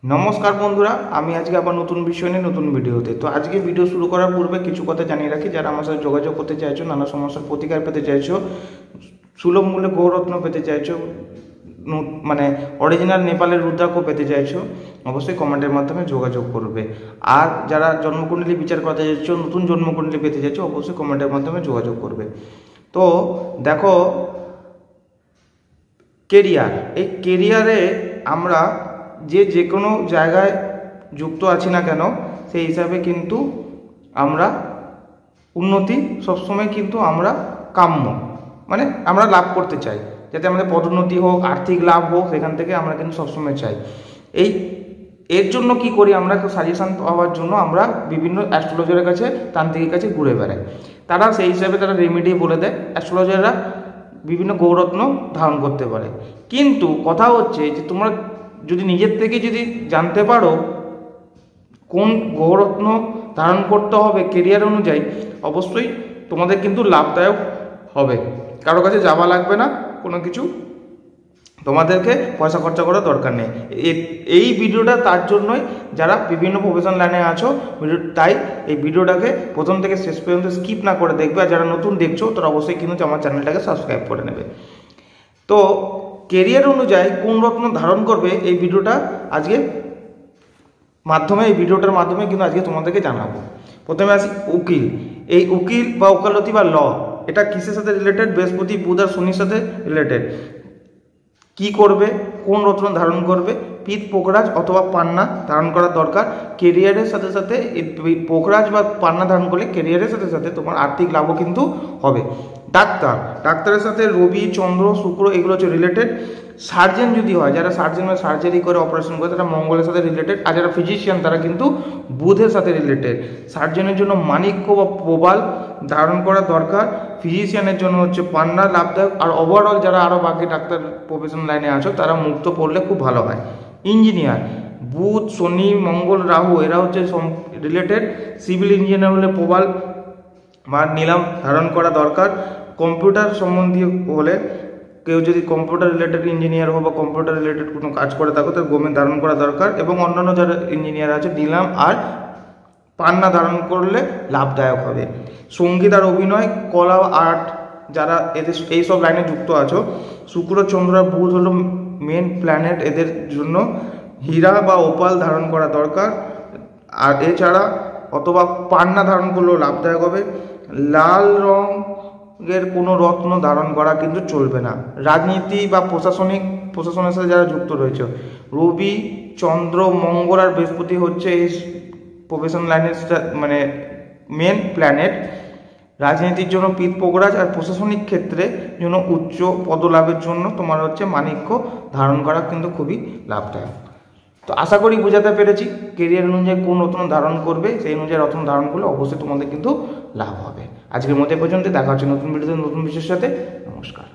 নমস্কার বন্ধুরা, আমি আজকে আবার নতুন বিষয় নিয়ে নতুন ভিডিওতে। তো আজকে ভিডিও শুরু করার পূর্বে কিছু কথা জানিয়ে রাখি। যারা আমার সাথে যোগাযোগ করতে চাইছো, নানা সমস্যার প্রতিকার পেতে চাইছো, সুলভ মূল্যে গৌরত্ন পেতে চাইছো, মানে অরিজিনাল নেপালের রুদ্রাক্ষ পেতে চাইছো, অবশ্যই কমেন্টের মাধ্যমে যোগাযোগ করবে। আর যারা জন্মকুণ্ডলী বিচার করতে চাইছো, নতুন জন্মকুণ্ডলী পেতে চাইছো, অবশ্যই কমেন্টের মাধ্যমে যোগাযোগ করবে। তো দেখো, কেরিয়ার, এই কেরিয়ারে আমরা যে কোনো জায়গায় যুক্ত আছি না কেন, সেই হিসাবে কিন্তু আমরা উন্নতি সবসময় কিন্তু আমরা কাম্য, মানে আমরা লাভ করতে চাই, যাতে আমাদের পদোন্নতি হোক, আর্থিক লাভ হোক, সেখান থেকে আমরা কিন্তু সবসময় চাই। এর জন্য কি করি, আমরা সাজেশান পাওয়ার জন্য আমরা বিভিন্ন অ্যাস্ট্রোলজারের কাছে, তান্ত্রিকের কাছে ঘুরে বেড়াই। তারা সেই হিসাবে তারা রেমেডি বলে দেয়। অ্যাস্ট্রোলজাররা বিভিন্ন গৌরত্ন ধারণ করতে পারে, কিন্তু কথা হচ্ছে যে তোমরা যদি নিজের থেকে যদি জানতে পারো কোন গৌরত্ন ধারণ করতে হবে কেরিয়ার অনুযায়ী, অবশ্যই তোমাদের কিন্তু লাভদায়ক হবে। কারো কাছে যাওয়া লাগবে না, কোনো কিছু তোমাদেরকে পয়সা খরচা করার দরকার নেই। এই ভিডিওটা তার জন্যই যারা বিভিন্ন প্রফেশন লাইনে আছো, তাই এই ভিডিওটাকে প্রথম থেকে শেষ পর্যন্ত স্কিপ না করে দেখবে। আর যারা নতুন দেখছো তারা অবশ্যই কিন্তু আমার চ্যানেলটাকে সাবস্ক্রাইব করে নেবে। তো কেরিয়ার অনুযায়ী কোন রত্ন ধারণ করবে, এই ভিডিওটা আজকে এই ভিডিওটার মাধ্যমে কিন্তু আজকে তোমাদেরকে জানাবো। প্রথমে আসি উকিল। এই উকিল বা ওকালতি বা ল, এটা কিসের সাথে রিলেটেড? বৃহস্পতি, বুধ আর শনির সাথে রিলেটেড। কি করবে, কোন রত্ন ধারণ করবে? পিত, পোখরাজ অথবা পান্না ধারণ করা দরকার। কেরিয়ারের সাথে সাথে পোখরাজ বা পান্না ধারণ করলে কেরিয়ারের সাথে সাথে তোমার আর্থিক লাভও কিন্তু হবে। ডাক্তারের সাথে রবি, চন্দ্র, শুক্র এগুলো হচ্ছে রিলেটেড। সার্জেন যদি হয়, যারা সার্জেন বা সার্জারি করে, অপারেশন করে, তারা মঙ্গলের সাথে রিলেটেড। আর যারা ফিজিশিয়ান তারা কিন্তু বুধের সাথে রিলেটেড। সার্জেনের জন্য মাণিক্য বা প্রবাল ধারণ করা দরকার। ফিজিশিয়ানের জন্য হচ্ছে পান্না লাভদায়ক। আর ওভারঅল যারা আরও বাকি ডাক্তার প্রফেশন লাইনে আছো, তারা মুক্ত পড়লে খুব ভালো হয়। ইঞ্জিনিয়ার, বুধ, শনি, মঙ্গল, রাহু এরা হচ্ছে রিলেটেড। সিভিল ইঞ্জিনিয়ার হলে প্রবাল বা নীলাম ধারণ করা দরকার। কম্পিউটার সম্বন্ধী হলে, কেউ যদি কম্পিউটার রিলেটেড ইঞ্জিনিয়ার হো বা কম্পিউটার রিলেটেড কোনো কাজ করে থাকো, তার গোমেদ ধারণ করা দরকার। এবং অন্যান্য যারা ইঞ্জিনিয়ার আছে, নীলাম আর পান্না ধারণ করলে লাভদায়ক হবে। সঙ্গীত আর অভিনয়, কলা, আর্ট, যারা এদের এইসব লাইনে যুক্ত আছো, শুক্র, চন্দ্র, বুধ হলো মেন প্ল্যানেট, এদের জন্য হীরা বা ওপাল ধারণ করা দরকার। আর এছাড়া অথবা পান্না ধারণ করলেও লাভদায়ক হবে। লাল রঙের কোনো রত্ন ধারণ করা কিন্তু চলবে না। রাজনীতি বা প্রশাসনের সাথে যারা যুক্ত রয়েছে, রবি, চন্দ্র, মঙ্গল আর বৃহস্পতি হচ্ছে এই প্রফেশন লাইনের মানে মেন প্ল্যানেট। রাজনীতির জন্য পিত, পোখরাজ, আর প্রশাসনিক ক্ষেত্রে জন্য উচ্চ পদলাভের জন্য তোমার হচ্ছে মাণিক্য ধারণ করা কিন্তু খুবই লাভদায়ক। তো আশা করি বোঝাতে পেরেছি কেরিয়ার অনুযায়ী কোন রত্ন ধারণ করবে, সেই অনুযায়ী রত্ন ধারণ করলে অবশ্যই তোমাদের কিন্তু লাভ হবে। আজকের মতো পর্যন্ত, দেখা হচ্ছে নতুন ভিডিওতে নতুন বিষয়ের সাথে। নমস্কার।